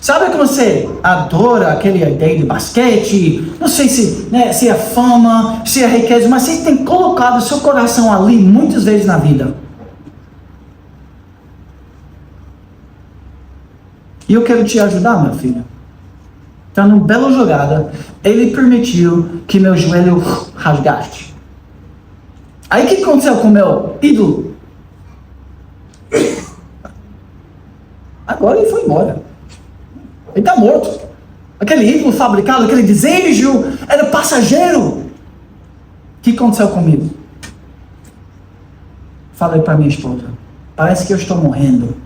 Sabe que você adora aquele ideia de basquete, não sei se é fama, se é riqueza, mas você tem colocado seu coração ali muitas vezes na vida. E eu quero te ajudar, meu filho. Então, numa bela jogada, ele permitiu que meu joelho rasgasse. Aí o que aconteceu com o meu ídolo? Agora ele foi embora. Ele está morto. Aquele ídolo fabricado, aquele desejo, era passageiro. O que aconteceu comigo? Falei para minha esposa, parece que eu estou morrendo.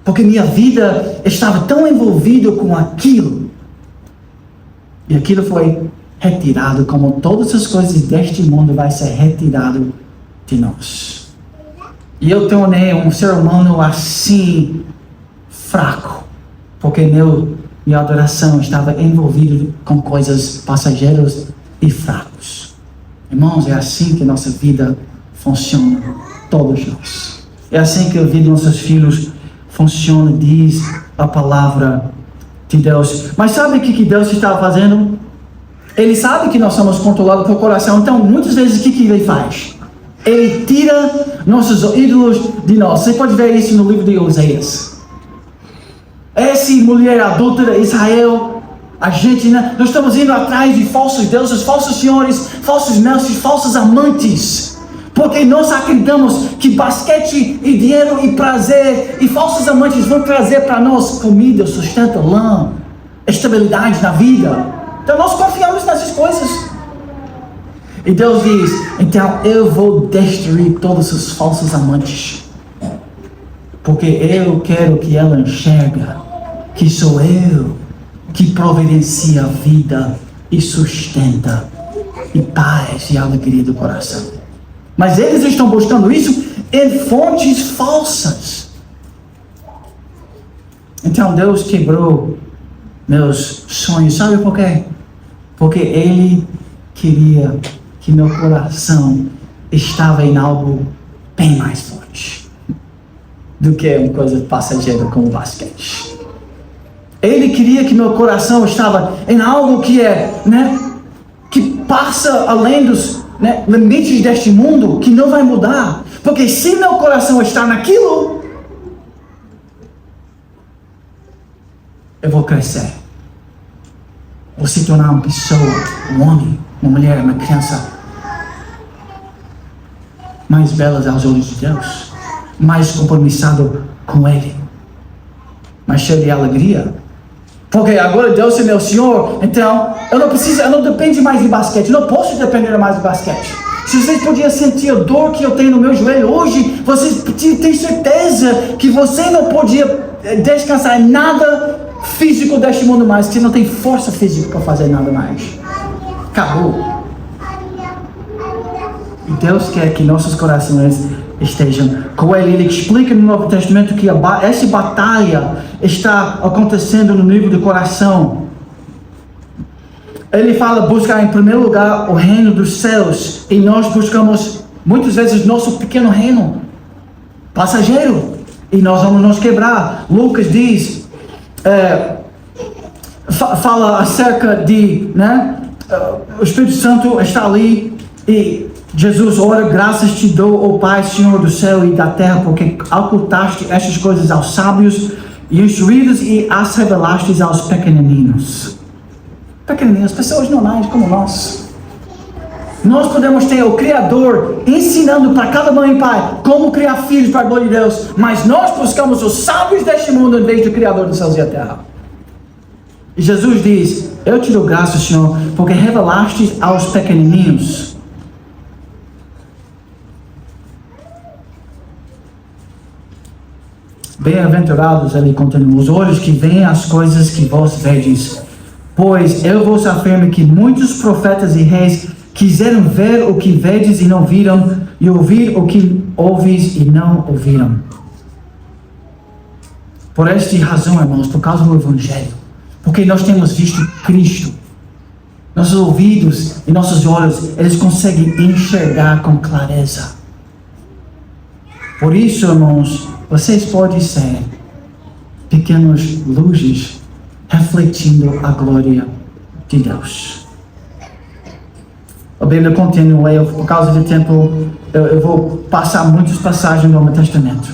Porque minha vida estava tão envolvida com aquilo. E aquilo foi retirado, como todas as coisas deste mundo vai ser retirado de nós. E eu tornei um ser humano assim, fraco. Porque minha adoração estava envolvida com coisas passageiras e fracos. Irmãos, é assim que nossa vida funciona, todos nós. É assim que a vida dos nossos filhos funciona, diz a palavra de Deus. Mas sabe o que Deus estava fazendo? Ele sabe que nós somos controlados pelo coração, então muitas vezes o que ele faz? Ele tira nossos ídolos de nós. Você pode ver isso no livro de Oséias. Essa mulher adúltera, Israel, a gente, né? Nós estamos indo atrás de falsos deuses, falsos senhores, falsos mestres, falsos amantes. Porque nós acreditamos que basquete e dinheiro e prazer e falsos amantes vão trazer para nós comida, sustento, lã, estabilidade na vida. Então nós confiamos nessas coisas. E Deus diz, então eu vou destruir todos os falsos amantes. Porque eu quero que ela enxerga que sou eu que providencia a vida e sustenta e paz e alegria do coração. Mas eles estão buscando isso em fontes falsas. Então Deus quebrou meus sonhos. Sabe por quê? Porque Ele queria que meu coração estava em algo bem mais forte do que uma coisa passageira como basquete. Ele queria que meu coração estava em algo que que passa além dos limites deste mundo, que não vai mudar. Porque se meu coração está naquilo, eu vou crescer. Vou se tornar uma pessoa, um homem, uma mulher, uma criança mais belas aos olhos de Deus, mais compromissado com Ele, mais cheio de alegria. Porque agora Deus é meu Senhor, então eu não dependo mais de basquete, eu não posso depender mais de basquete. Se vocês podiam sentir a dor que eu tenho no meu joelho hoje, vocês têm certeza que você não podia descansar em nada físico deste mundo mais, que você não tem força física para fazer nada mais. Acabou. E Deus quer que nossos corações estejam com Ele. Ele explica no Novo Testamento que essa batalha está acontecendo no nível do coração. Ele fala buscar em primeiro lugar o reino dos céus, e nós buscamos muitas vezes nosso pequeno reino passageiro, e nós vamos nos quebrar. Lucas diz, fala acerca de, o Espírito Santo está ali, e Jesus ora, graças te dou, ó Pai, Senhor do céu e da terra, porque ocultaste estas coisas aos sábios e instruídos e as revelaste aos pequenininhos. Pequenininhos, pessoas normais como nós. Nós podemos ter o Criador ensinando para cada mãe e pai como criar filhos para a glória de Deus, mas nós buscamos os sábios deste mundo em vez do Criador dos céus e da terra. E Jesus diz, eu te dou graças, Senhor, porque revelaste aos pequenininhos. Bem-aventurados, ele continua, os olhos que veem as coisas que vós vedes. Pois eu vos afirmo que muitos profetas e reis quiseram ver o que vedes e não viram, e ouvir o que ouvis e não ouviram. Por esta razão, irmãos, por causa do Evangelho, porque nós temos visto Cristo, nossos ouvidos e nossos olhos, eles conseguem enxergar com clareza. Por isso, irmãos, vocês podem ser pequenas luzes refletindo a glória de Deus. A Bíblia continua, por causa do tempo, eu vou passar muitas passagens do Novo Testamento.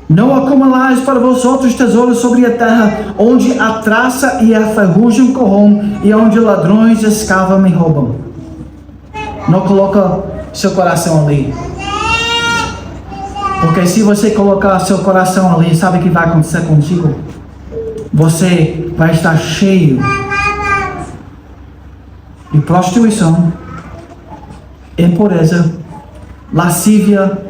Não acumulais para vós outros tesouros sobre a terra, onde a traça e a ferrugem corrompem, e onde ladrões escavam e roubam. Não coloca seu coração ali. Porque se você colocar seu coração ali, sabe o que vai acontecer contigo? Você vai estar cheio de prostituição, impureza, lascívia,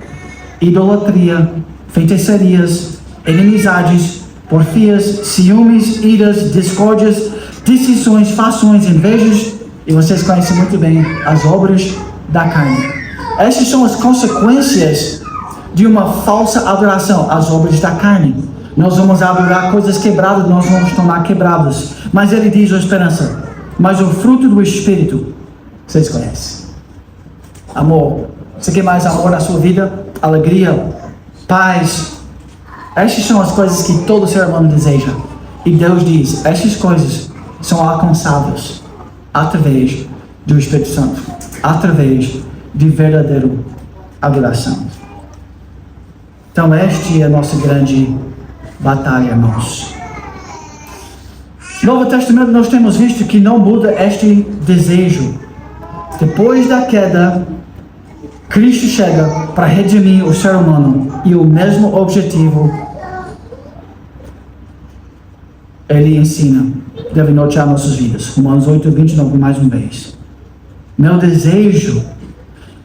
idolatria, feitiçarias, inimizades, porfias, ciúmes, iras, discórdias, dissensões, fações, invejas, e vocês conhecem muito bem as obras da carne. Essas são as consequências de uma falsa adoração, as obras da carne. Nós vamos adorar coisas quebradas, nós vamos tornar quebrados. Mas ele diz a esperança, mas o fruto do Espírito, vocês conhecem. Amor. Você quer mais amor na sua vida? Alegria, paz, Estas são as coisas que todo ser humano deseja. E Deus diz, estas coisas são alcançáveis através do Espírito Santo, através de verdadeira adoração. Então, esta é a nossa grande batalha, irmãos. No Novo Testamento nós temos visto que não muda este desejo. Depois da queda, Cristo chega para redimir o ser humano e o mesmo objetivo Ele ensina, deve nortear nossas vidas. Romanos 8:29 mais uma vez. Meu desejo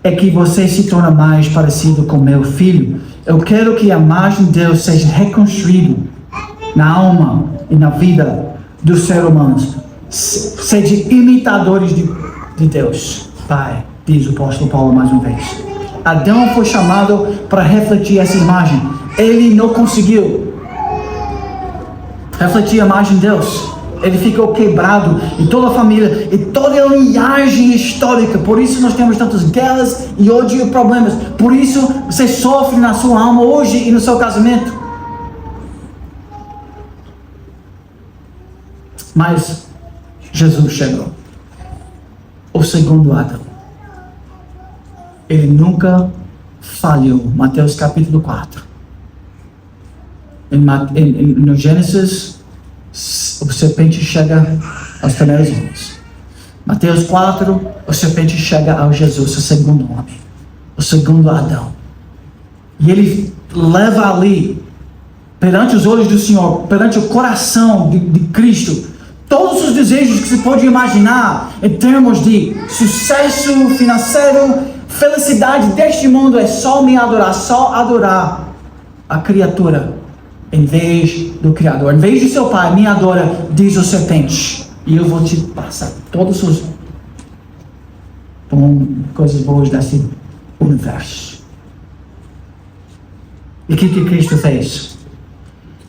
é que você se torne mais parecido com meu filho. Eu quero que a imagem de Deus seja reconstruída na alma e na vida dos seres humanos. Sejam imitadores de Deus, Pai, diz o apóstolo Paulo mais uma vez. Adão foi chamado para refletir essa imagem. Ele não conseguiu refletir a imagem de Deus. Ele ficou quebrado, e toda a família, e toda a linhagem histórica. Por isso nós temos tantas guerras e ódio e problemas. Por isso você sofre na sua alma hoje e no seu casamento. Mas Jesus chegou, o segundo Adão. Ele nunca falhou. Mateus capítulo 4. No Gênesis, o serpente chega aos primeiros homens. Mateus 4, o serpente chega ao Jesus, o segundo homem, o segundo Adão. E ele leva ali, perante os olhos do Senhor, perante o coração de Cristo, todos os desejos que se pode imaginar em termos de sucesso financeiro, felicidade deste mundo. É só me adorar, só adorar a criatura em vez do Criador. Em vez de seu pai, me adora, diz o serpente, e eu vou te passar todos os coisas boas desse universo. E o que Cristo fez?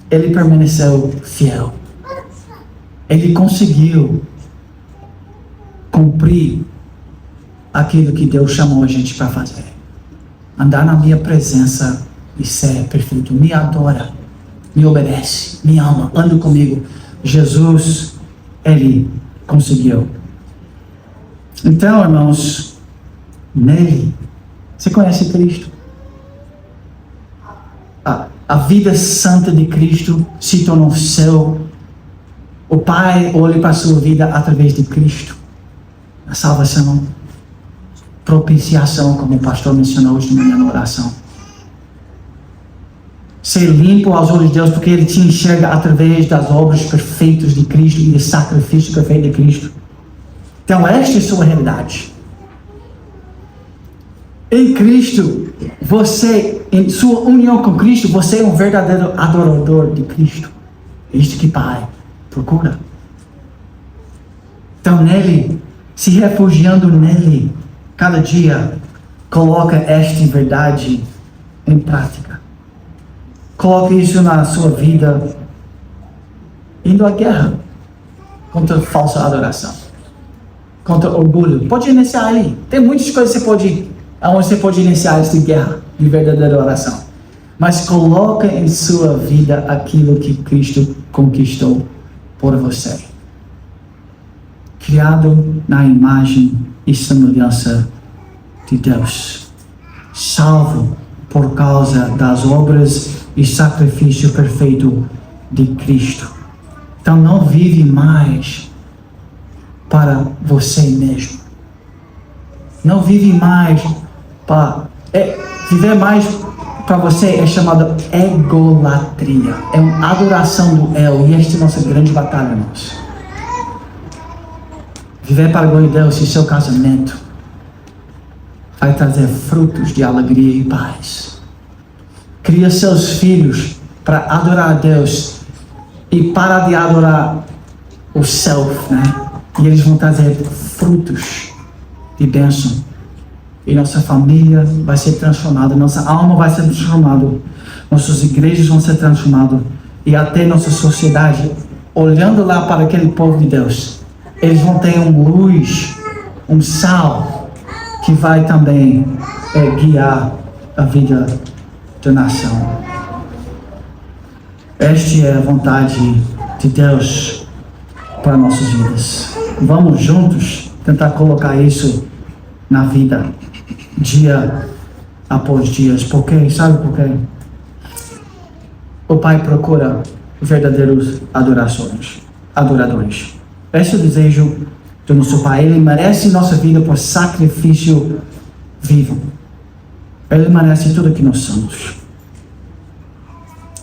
Ele permaneceu fiel. Ele conseguiu cumprir aquilo que Deus chamou a gente para fazer. Andar na minha presença e ser perfeito. Me adora, me obedece, me ama, anda comigo. Jesus, Ele conseguiu. Então, irmãos, nele, você conhece Cristo? A vida santa de Cristo se tornou seu. O Pai olha para a sua vida através de Cristo. A salvação, propiciação, como o pastor mencionou hoje de manhã na oração. Ser limpo aos olhos de Deus, porque Ele te enxerga através das obras perfeitas de Cristo e do sacrifício perfeito de Cristo. Então, esta é a sua realidade. Em Cristo, você, em sua união com Cristo, você é um verdadeiro adorador de Cristo. É isto que Pai procura. Então, nele, se refugiando nele, cada dia, coloca esta verdade em prática. Coloque isso na sua vida, indo à guerra contra a falsa adoração, contra o orgulho. Pode iniciar aí. Tem muitas coisas onde você pode iniciar esta guerra de verdadeira oração. Mas coloque em sua vida aquilo que Cristo conquistou por você. Criado na imagem e semelhança de Deus. Salvo por causa das obras e sacrifício perfeito de Cristo. Então não vive mais para você mesmo. Não vive mais para... viver mais para você é chamado egolatria. É uma adoração do eu. E esta é a nossa grande batalha, irmãos. Viver para a glória de Deus e seu casamento vai trazer frutos de alegria e paz. Cria seus filhos para adorar a Deus e parar de adorar o self, né? E eles vão trazer frutos de bênção. E nossa família vai ser transformada, nossa alma vai ser transformada, nossas igrejas vão ser transformadas e até nossa sociedade, olhando lá para aquele povo de Deus, eles vão ter uma luz, um sal que vai também guiar a vida da nação. Esta é a vontade de Deus para nossas vidas. Vamos juntos tentar colocar isso na vida, dia após dia. Por quê? Sabe por quê? O Pai procura verdadeiros adoradores. Esse é o desejo do nosso Pai. Ele merece nossa vida por sacrifício vivo. Ele merece tudo que nós somos.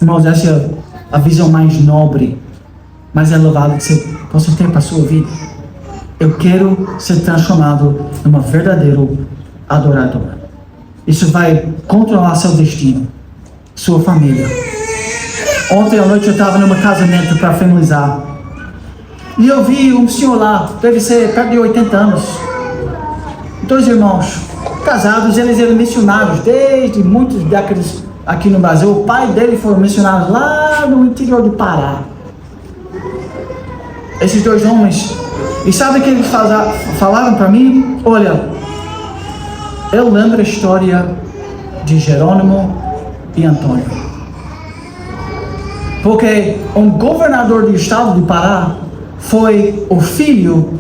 Irmãos, essa é a visão mais nobre, mais elevada que você possa ter para a sua vida. Eu quero ser transformado num verdadeiro adorador. Isso vai controlar seu destino, sua família. Ontem à noite eu estava num casamento para finalizar. E eu vi um senhor lá, deve ser perto de 80 anos. 2 irmãos, casados, eles eram missionários desde muitas décadas aqui no Brasil. O pai dele foi missionário lá no interior do Pará. Esses 2 homens, e sabe o que eles falaram para mim? Olha, eu lembro a história de Jerônimo e Antônio. Porque um governador do estado do Pará foi o filho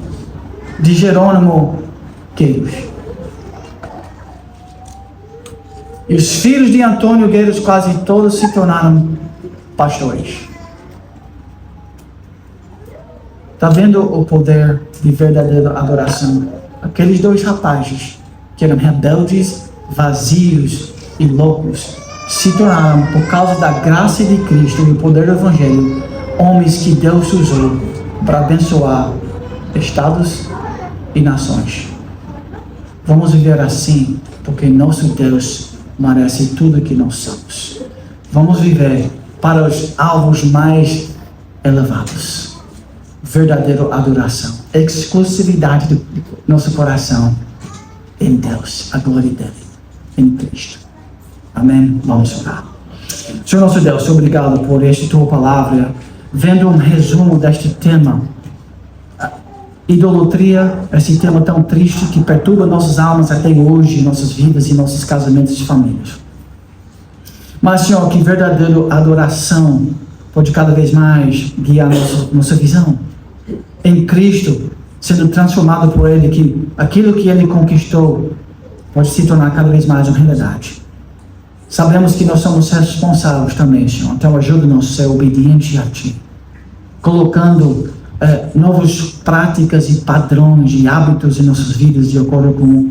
de Jerônimo Gueiros. E os filhos de Antônio Gueiros quase todos se tornaram pastores. Está vendo o poder de verdadeira adoração? Aqueles 2 rapazes que eram rebeldes, vazios e loucos se tornaram, por causa da graça de Cristo e o poder do Evangelho, homens que Deus usou para abençoar estados e nações. Vamos viver assim, porque nosso Deus merece tudo que nós somos. Vamos viver para os alvos mais elevados. Verdadeira adoração, exclusividade do nosso coração em Deus, a glória dele, em Cristo. Amém? Vamos orar. Senhor nosso Deus, obrigado por esta tua palavra. Vendo um resumo deste tema, idolatria, esse tema tão triste que perturba nossas almas até hoje, nossas vidas e nossos casamentos e famílias. Mas, Senhor, que verdadeira adoração pode cada vez mais guiar nossa visão. Em Cristo, sendo transformado por Ele, que aquilo que Ele conquistou pode se tornar cada vez mais uma realidade. Sabemos que nós somos responsáveis também, Senhor. Então ajuda-nos a ser obedientes a Ti, colocando novas práticas e padrões e hábitos em nossas vidas, de acordo com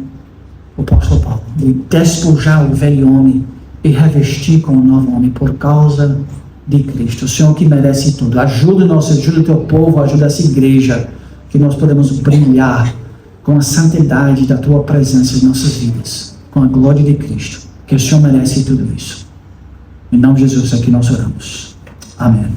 o apóstolo Paulo, de despojar o velho homem e revestir com o novo homem por causa de Cristo. O Senhor que merece tudo. Ajuda-nos, ajuda o Teu povo, ajuda essa igreja, que nós podemos brilhar com a santidade da Tua presença em nossas vidas, com a glória de Cristo, que o Senhor merece tudo isso. Em nome de Jesus, aqui nós oramos. Amém.